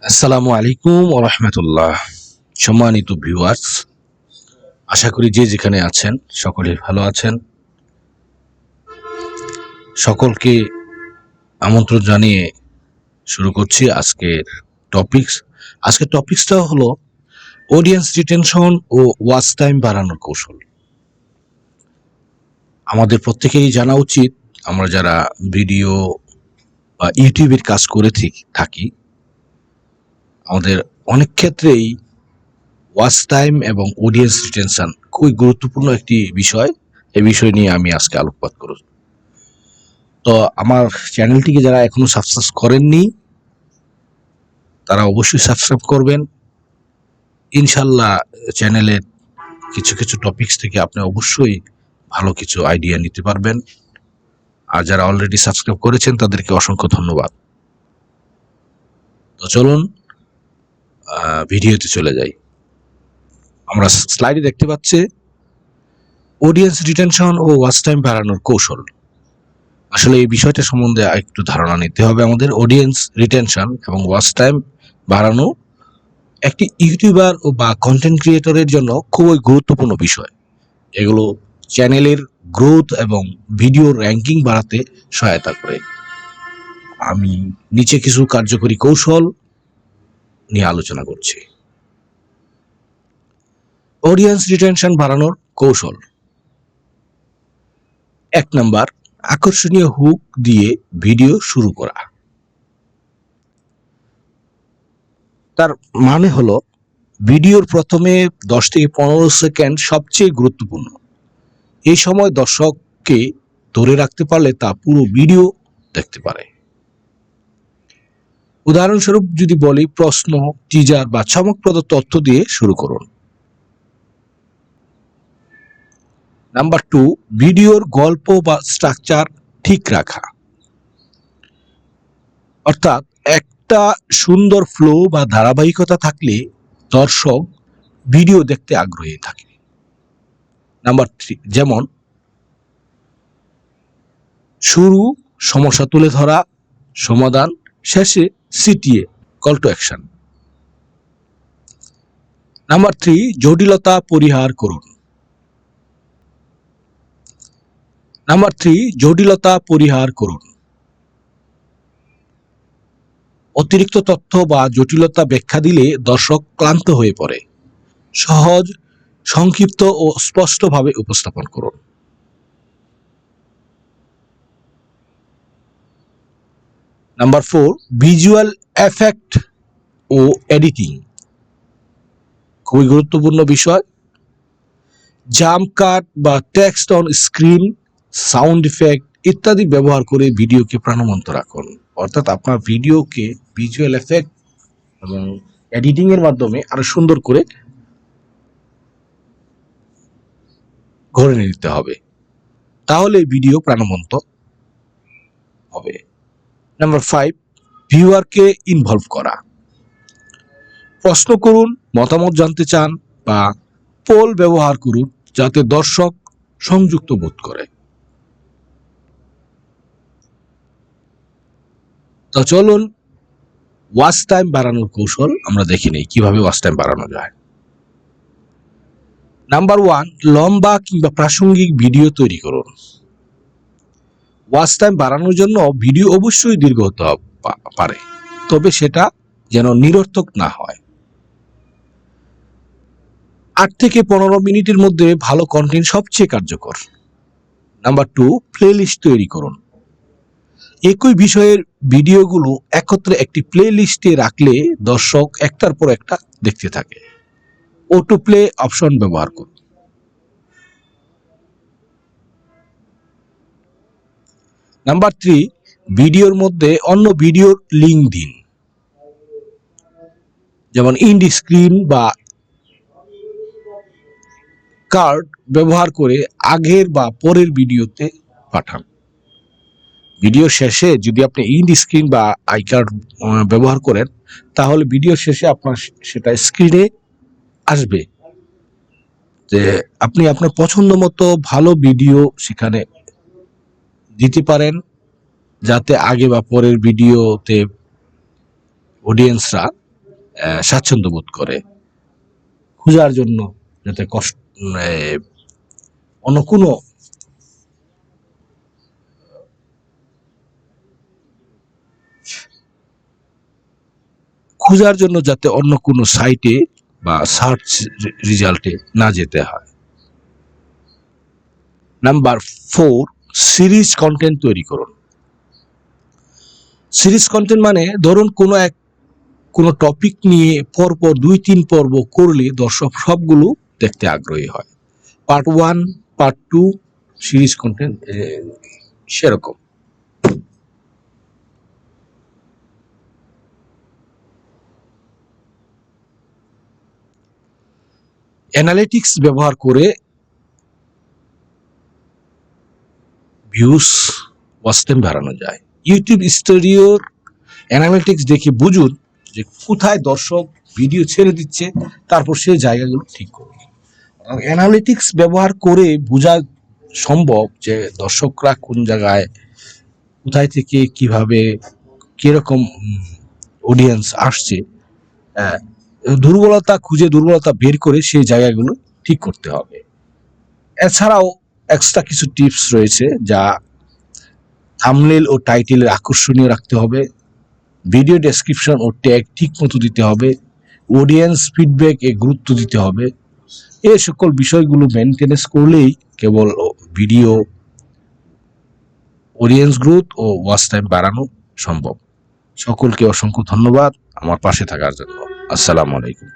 আসসালামু আলাইকুম ওয়া রাহমাতুল্লাহ। সম্মানিত ভিউয়ার্স, আশা করি যে যেখানে আছেন সকলে ভালো আছেন। সকলকে আমন্ত্রণ জানিয়ে শুরু করছি আজকের টপিকসটা হলো অডিয়েন্স রিটেনশন ও ওয়াচ টাইম বাড়ানোর কৌশল। আমাদের প্রত্যেকেই জানা উচিত, আমরা যারা ভিডিও বা ইউটিউবের কাজ করে থাকি, আমাদের অনেক ক্ষেত্রেই ওয়াচ টাইম এবং অডিয়েন্স রিটেনশন খুবই গুরুত্বপূর্ণ একটি বিষয়। এই বিষয় নিয়ে আমি আজকে আলোকপাত করব। তো আমার চ্যানেলটিকে যারা এখনো সাবস্ক্রাইব করেননি তারা অবশ্যই সাবস্ক্রাইব করবেন। ইনশাল্লাহ চ্যানেলের কিছু কিছু টপিকস থেকে আপনি অবশ্যই ভালো কিছু আইডিয়া নিতে পারবেন। আর যারা অলরেডি সাবস্ক্রাইব করেছেন তাদেরকে অসংখ্য ধন্যবাদ। তো চলুন ভিডিওতে চলে যাই। আমরা স্লাইডে দেখতে পাচ্ছি অডিয়েন্স রিটেনশন ও ওয়াচ টাইম বাড়ানোর কৌশল। আসলে এই বিষয়টা সম্বন্ধে একটু ধারণা নিতে হবে আমাদের। অডিয়েন্স রিটেনশন এবং ওয়াচ টাইম বাড়ানো একটি ইউটিউবার ও বা কন্টেন্ট ক্রিয়েটরের জন্য খুবই গুরুত্বপূর্ণ বিষয়। এগুলো চ্যানেলের গ্রোথ এবং ভিডিও র্যাঙ্কিং বাড়াতে সহায়তা করে। আমি নিচে কিছু কার্যকরী কৌশল নিয়ে আলোচনা করছি। অডিয়েন্স রিটেনশন বাড়ানোর কৌশল। 1 নাম্বার, আকর্ষণীয় হুক দিয়ে ভিডিও শুরু করা। তার মানে হলো ভিডিওর প্রথমে 10 থেকে 15 সেকেন্ড সবচেয়ে গুরুত্বপূর্ণ। এই সময় দর্শককে ধরে রাখতে পারলে তা পুরো ভিডিও দেখতে পারে। উদাহরণস্বরূপ যদি বলি, প্রশ্ন, টিজার বা চমকপ্রদ তথ্য দিয়ে শুরু করুন। নাম্বার 2, ভিডিওর গল্প বা স্ট্রাকচার ঠিক রাখা। অর্থাৎ একটা সুন্দর ফ্লো বা ধারাবাহিকতা থাকলে দর্শক ভিডিও দেখতে আগ্রহী থাকে। নাম্বার 3, যেমন শুরু সমস্যা তুলে ধরা, সমাধান, শেষে CTA call to action. Number 3, জটিলতা পরিহার করুন। নাম্বার 3, জটিলতা পরিহার করুন। অতিরিক্ত তথ্য বা জটিলতা ব্যাখ্যা দিলে দর্শক ক্লান্ত হয়ে পড়ে। সহজ, সংক্ষিপ্ত ও স্পষ্টভাবে উপস্থাপন করুন। নাম্বার 4, ভিজুয়াল এফেক্ট ও এডিটিং। খুবই গুরুত্বপূর্ণ বিষয়। জাম্প কাট বা text on screen, sound effect ইত্যাদি ব্যবহার করে ভিডিওকে প্রাণবন্ত রাখুন। অর্থাৎ আপনার ভিডিওকে ভিজুয়াল এফেক্ট এবং এডিটিং এর মাধ্যমে আরো সুন্দর করে গড়ে নিতে হবে, তাহলে ভিডিও প্রাণবন্ত হবে। নাম্বার 5, ভিউয়ারকে ইনভলভ করা। প্রশ্ন করুন, মতামত জানতে চান বা পোল ব্যবহার করুন যাতে দর্শক সংযুক্ত বোধ করে। তো চলুন ওয়াচ টাইম বাড়ানোর কৌশল আমরা দেখে নিই, কিভাবে ওয়াচ টাইম বাড়ানো যায়। নাম্বার 1, লম্বা কিংবা প্রাসঙ্গিক ভিডিও তৈরি করুন। ওয়াচ টাইম বাড়ানোর জন্য ভিডিও অবশ্যই দীর্ঘ হতে পারে, তবে সেটা যেন নিরর্থক না হয়। 8 থেকে 15 মিনিটের মধ্যে ভালো কন্টেন্ট সবচেয়ে কার্যকর। নাম্বার 2, প্লেলিস্ট তৈরি করুন। একই বিষয়ের ভিডিওগুলো একত্রে একটি প্লে লিস্টে রাখলে দর্শক একটার পর একটা দেখতে থাকে। অটো প্লে অপশন ব্যবহার করুন। নাম্বার 3, ভিডিওর মধ্যে অন্য ভিডিওর লিঙ্ক দিন, যেমন ইন্ড স্ক্রিন বা কার্ড ব্যবহার করে আগের বা পরের ভিডিওতে পাঠান। ভিডিও শেষে যদি আপনি ইন্ড স্ক্রিন বা আই কার্ড ব্যবহার করেন, তাহলে ভিডিও শেষে আপনার সেটা স্ক্রিনে আসবে, যে আপনি আপনার পছন্দ মতো ভালো ভিডিও সেখানে দিতে পারেন, যাতে আগে বা পরের ভিডিওতে অডিয়েন্সরা স্বাচ্ছন্দ্য বোধ করে, খোঁজার জন্য যাতে কষ্ট অন্য কোনো খোঁজার জন্য যাতে অন্য কোনো সাইটে বা সার্চ রেজাল্টে না যেতে হয়। নাম্বার 4, সিরিজ কন্টেন্ট তৈরি করুন। সিরিজ কন্টেন্ট মানে ধরুন কোনো টপিক নিয়ে পরপর 2-3 পর্ব করলে দর্শক সবগুলো দেখতে আগ্রহী হয়। পার্ট 1, পার্ট 2 সিরিজ কন্টেন্ট সেরকম। অ্যানালিটিক্স ব্যবহার করে ভিউজ, ওয়াচ টাইম বাড়ানো যায়। ইউটিউব স্টুডিওর অ্যানালিটিক্স দেখে বুঝুন যে কোথায় দর্শক ভিডিও ছেড়ে দিচ্ছে, তারপর সেই জায়গাগুলো ঠিক করুন। অ্যানালিটিক্স ব্যবহার করে বোঝা সম্ভব যে দর্শকরা কোন জায়গায়, কোথায় থেকে, কিভাবে, কিরকম অডিয়েন্স আসছে। দুর্বলতা খুঁজে দুর্বলতা বের করে সেই জায়গাগুলো ঠিক করতে হবে। এছাড়াও এক্সট্রা কিছু টিপস রয়েছে, যা থাম্বনেল ও টাইটেলের আকর্ষণীয় রাখতে হবে, ভিডিও ডেসক্রিপশন ও ট্যাগ ঠিক মতো দিতে হবে, অডিয়েন্স ফিডব্যাক এ গুরুত্ব দিতে হবে। এই সকল বিষয়গুলো মেনটেনেন্স করলেই কেবল ভিডিও অডিয়েন্স গ্রোথ ও ওয়াচ টাইম বাড়ানো সম্ভব। সকলকে অসংখ্য ধন্যবাদ আমার পাশে থাকার জন্য। আসসালামু আলাইকুম।